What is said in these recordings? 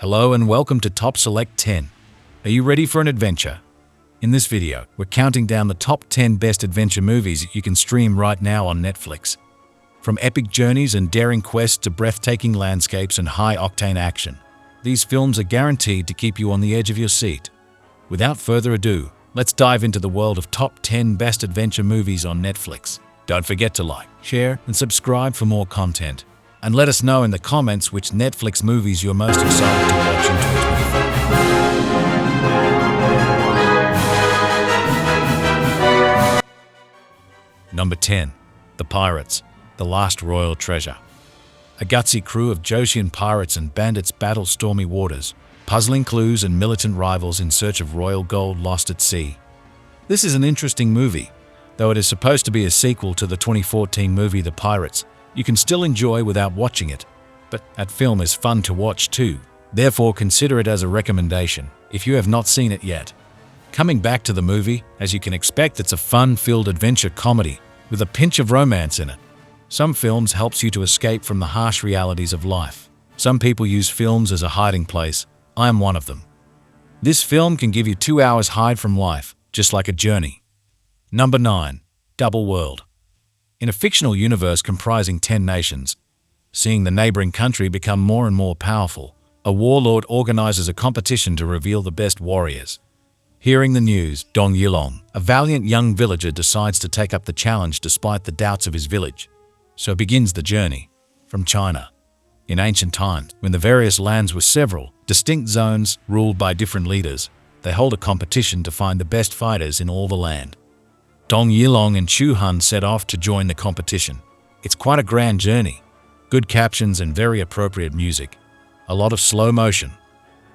Hello and welcome to Top Select 10. Are you ready for an adventure? In this video, we're counting down the top 10 best adventure movies you can stream right now on Netflix. From epic journeys and daring quests to breathtaking landscapes and high-octane action, these films are guaranteed to keep you on the edge of your seat. Without further ado, let's dive into the world of top 10 best adventure movies on Netflix. Don't forget to like, share, and subscribe for more content. And let us know in the comments which Netflix movies you're most excited to watch in 2024. Number 10. The Pirates, The Last Royal Treasure. A gutsy crew of Joshian pirates and bandits battle stormy waters, puzzling clues and militant rivals in search of royal gold lost at sea. This is an interesting movie. Though it is supposed to be a sequel to the 2014 movie The Pirates, you can still enjoy without watching it. But that film is fun to watch too. Therefore, consider it as a recommendation if you have not seen it yet. Coming back to the movie, as you can expect, it's a fun-filled adventure comedy with a pinch of romance in it. Some films helps you to escape from the harsh realities of life. Some people use films as a hiding place. I am one of them. This film can give you 2 hours hide from life, just like a journey. Number 9. Double World. In a fictional universe comprising 10 nations, seeing the neighboring country become more and more powerful, a warlord organizes a competition to reveal the best warriors. Hearing the news, Dong Yilong, a valiant young villager, decides to take up the challenge despite the doubts of his village. So begins the journey. From China. In ancient times, when the various lands were several, distinct zones ruled by different leaders, they hold a competition to find the best fighters in all the land. Dong Yilong and Chu Han set off to join the competition. It's quite a grand journey. Good captions and very appropriate music. A lot of slow motion.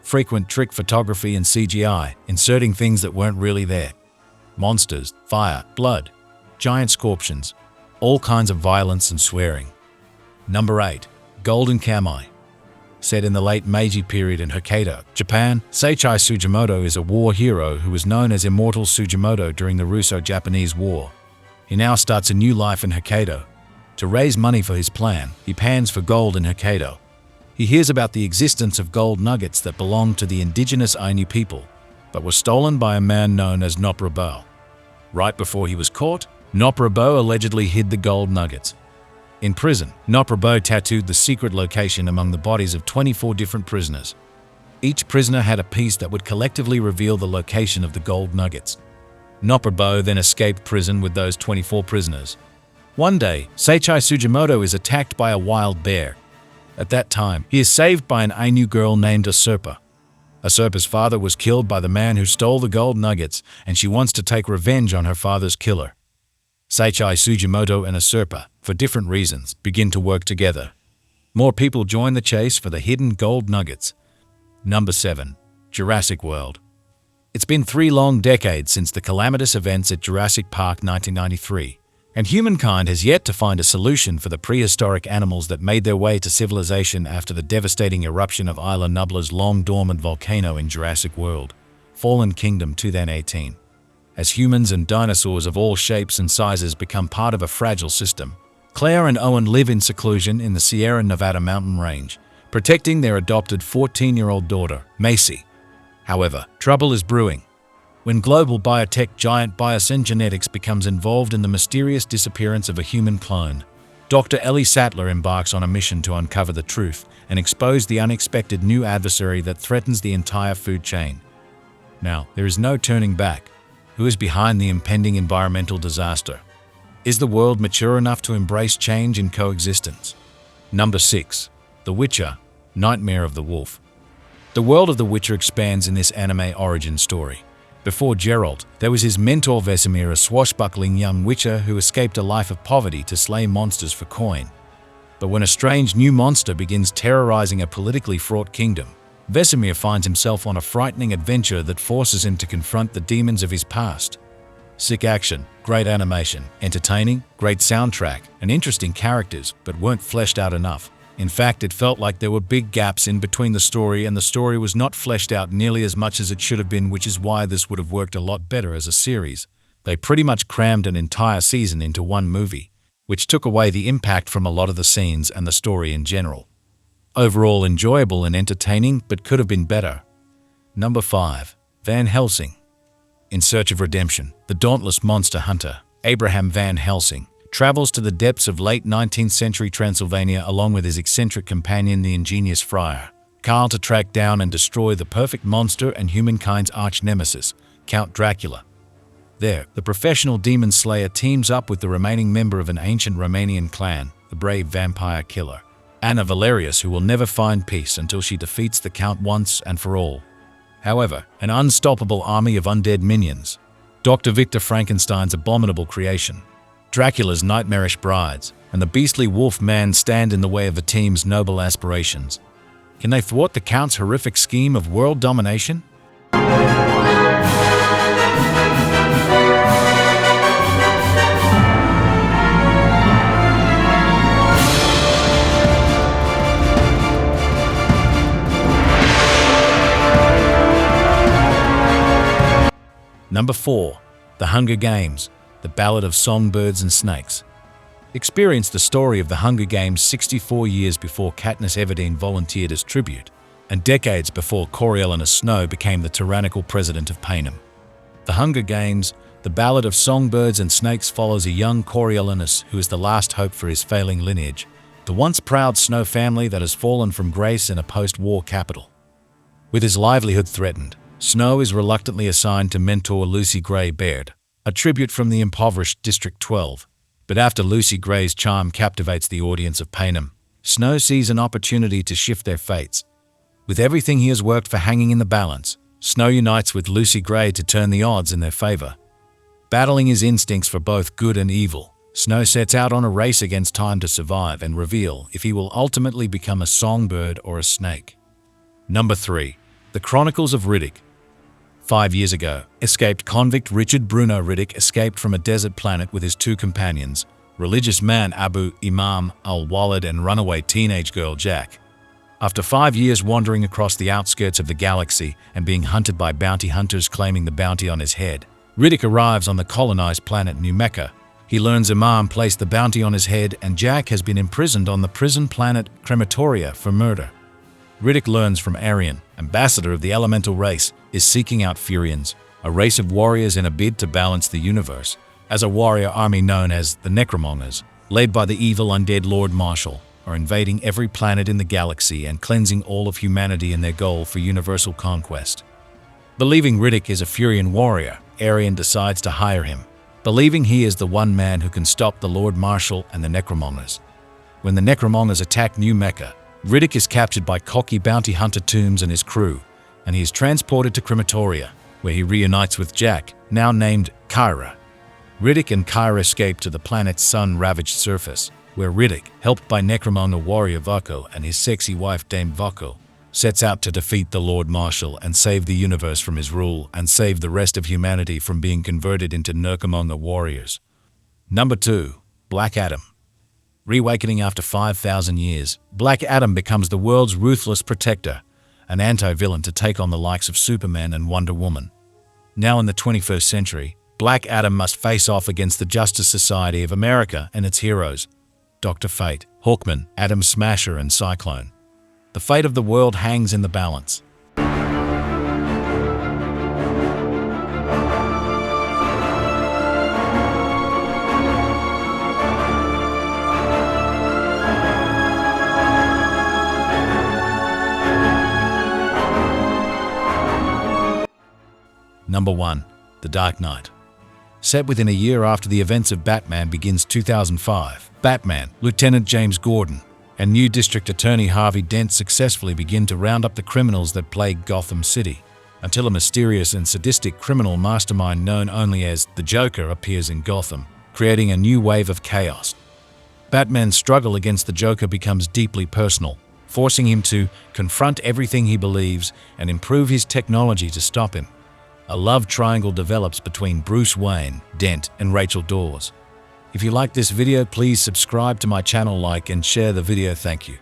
Frequent trick photography and CGI, inserting things that weren't really there. Monsters, fire, blood, giant scorpions, all kinds of violence and swearing. Number 8. Golden Kamuy. Set in the late Meiji period in Hokkaido, Japan, Seiichi Sugimoto is a war hero who was known as Immortal Sugimoto during the Russo-Japanese War. He now starts a new life in Hokkaido. To raise money for his plan, he pans for gold in Hokkaido. He hears about the existence of gold nuggets that belonged to the indigenous Ainu people, but were stolen by a man known as Noprabo. Right before he was caught, Noprabo allegedly hid the gold nuggets. In prison, Noprabo tattooed the secret location among the bodies of 24 different prisoners. Each prisoner had a piece that would collectively reveal the location of the gold nuggets. Noprabo then escaped prison with those 24 prisoners. One day, Seiichi Sugimoto is attacked by a wild bear. At that time, he is saved by an Ainu girl named Asurpa. Asurpa's father was killed by the man who stole the gold nuggets, and she wants to take revenge on her father's killer. Seiichi Sugimoto and Asurpa, for different reasons, begin to work together. More people join the chase for the hidden gold nuggets. Number 7. Jurassic World. It's been 3 long decades since the calamitous events at Jurassic Park 1993, and humankind has yet to find a solution for the prehistoric animals that made their way to civilization after the devastating eruption of Isla Nublar's long-dormant volcano in Jurassic World, Fallen Kingdom 2018. As humans and dinosaurs of all shapes and sizes become part of a fragile system, Claire and Owen live in seclusion in the Sierra Nevada mountain range, protecting their adopted 14-year-old daughter, Macy. However, trouble is brewing. When global biotech giant Biogen Genetics becomes involved in the mysterious disappearance of a human clone, Dr. Ellie Sattler embarks on a mission to uncover the truth and expose the unexpected new adversary that threatens the entire food chain. Now, there is no turning back. Who is behind the impending environmental disaster? Is the world mature enough to embrace change and coexistence? Number 6. The Witcher, Nightmare of the Wolf. The world of The Witcher expands in this anime origin story. Before Geralt, there was his mentor Vesemir, a swashbuckling young witcher who escaped a life of poverty to slay monsters for coin. But when a strange new monster begins terrorizing a politically fraught kingdom, Vesemir finds himself on a frightening adventure that forces him to confront the demons of his past. Sick action, great animation, entertaining, great soundtrack, and interesting characters, but weren't fleshed out enough. In fact, it felt like there were big gaps in between the story, and the story was not fleshed out nearly as much as it should have been, which is why this would have worked a lot better as a series. They pretty much crammed an entire season into one movie, which took away the impact from a lot of the scenes and the story in general. Overall enjoyable and entertaining, but could have been better. Number 5. Van Helsing. In search of redemption, the dauntless monster hunter, Abraham Van Helsing, travels to the depths of late 19th century Transylvania along with his eccentric companion, the ingenious friar Karl, to track down and destroy the perfect monster and humankind's arch-nemesis, Count Dracula. There, the professional demon slayer teams up with the remaining member of an ancient Romanian clan, the brave vampire killer, Anna Valerius, who will never find peace until she defeats the Count once and for all. However, an unstoppable army of undead minions, Dr. Victor Frankenstein's abominable creation, Dracula's nightmarish brides, and the beastly wolf man stand in the way of the team's noble aspirations. Can they thwart the Count's horrific scheme of world domination? Number 4. The Hunger Games, the Ballad of Songbirds and Snakes. Experience the story of the Hunger Games 64 years before Katniss Everdeen volunteered as tribute, and decades before Coriolanus Snow became the tyrannical president of Panem. The Hunger Games, the Ballad of Songbirds and Snakes follows a young Coriolanus who is the last hope for his failing lineage, the once proud Snow family that has fallen from grace in a post-war capital. With his livelihood threatened, Snow is reluctantly assigned to mentor Lucy Gray Baird, a tribute from the impoverished District 12. But after Lucy Gray's charm captivates the audience of Panem, Snow sees an opportunity to shift their fates. With everything he has worked for hanging in the balance, Snow unites with Lucy Gray to turn the odds in their favor. Battling his instincts for both good and evil, Snow sets out on a race against time to survive and reveal if he will ultimately become a songbird or a snake. Number 3. The Chronicles of Riddick. 5 years ago, escaped convict Richard Bruno Riddick escaped from a desert planet with his 2 companions, religious man Abu Imam al-Walid and runaway teenage girl Jack. After 5 years wandering across the outskirts of the galaxy and being hunted by bounty hunters claiming the bounty on his head, Riddick arrives on the colonized planet New Mecca. He learns Imam placed the bounty on his head and Jack has been imprisoned on the prison planet Crematoria for murder. Riddick learns from Arian, ambassador of the elemental race, is seeking out Furians, a race of warriors in a bid to balance the universe, as a warrior army known as the Necromongers, led by the evil undead Lord Marshall, are invading every planet in the galaxy and cleansing all of humanity in their goal for universal conquest. Believing Riddick is a Furian warrior, Arian decides to hire him, believing he is the one man who can stop the Lord Marshall and the Necromongers. When the Necromongers attack New Mecca, Riddick is captured by cocky bounty hunter Toombs and his crew, and he is transported to Crematoria, where he reunites with Jack, now named Kyra. Riddick and Kyra escape to the planet's sun-ravaged surface, where Riddick, helped by Necromonger warrior Vako and his sexy wife Dame Vako, sets out to defeat the Lord Marshall and save the universe from his rule and save the rest of humanity from being converted into Necromonger warriors. Number 2. Black Adam. Reawakening after 5,000 years, Black Adam becomes the world's ruthless protector, an anti-villain to take on the likes of Superman and Wonder Woman. Now in the 21st century, Black Adam must face off against the Justice Society of America and its heroes, Dr. Fate, Hawkman, Atom Smasher, and Cyclone. The fate of the world hangs in the balance. Number 1. The Dark Knight. Set within a year after the events of Batman Begins 2005, Batman, Lieutenant James Gordon, and new District Attorney Harvey Dent successfully begin to round up the criminals that plague Gotham City, until a mysterious and sadistic criminal mastermind known only as the Joker appears in Gotham, creating a new wave of chaos. Batman's struggle against the Joker becomes deeply personal, forcing him to confront everything he believes and improve his technology to stop him. A love triangle develops between Bruce Wayne, Dent, and Rachel Dawes. If you like this video, please subscribe to my channel, like and share the video. Thank you.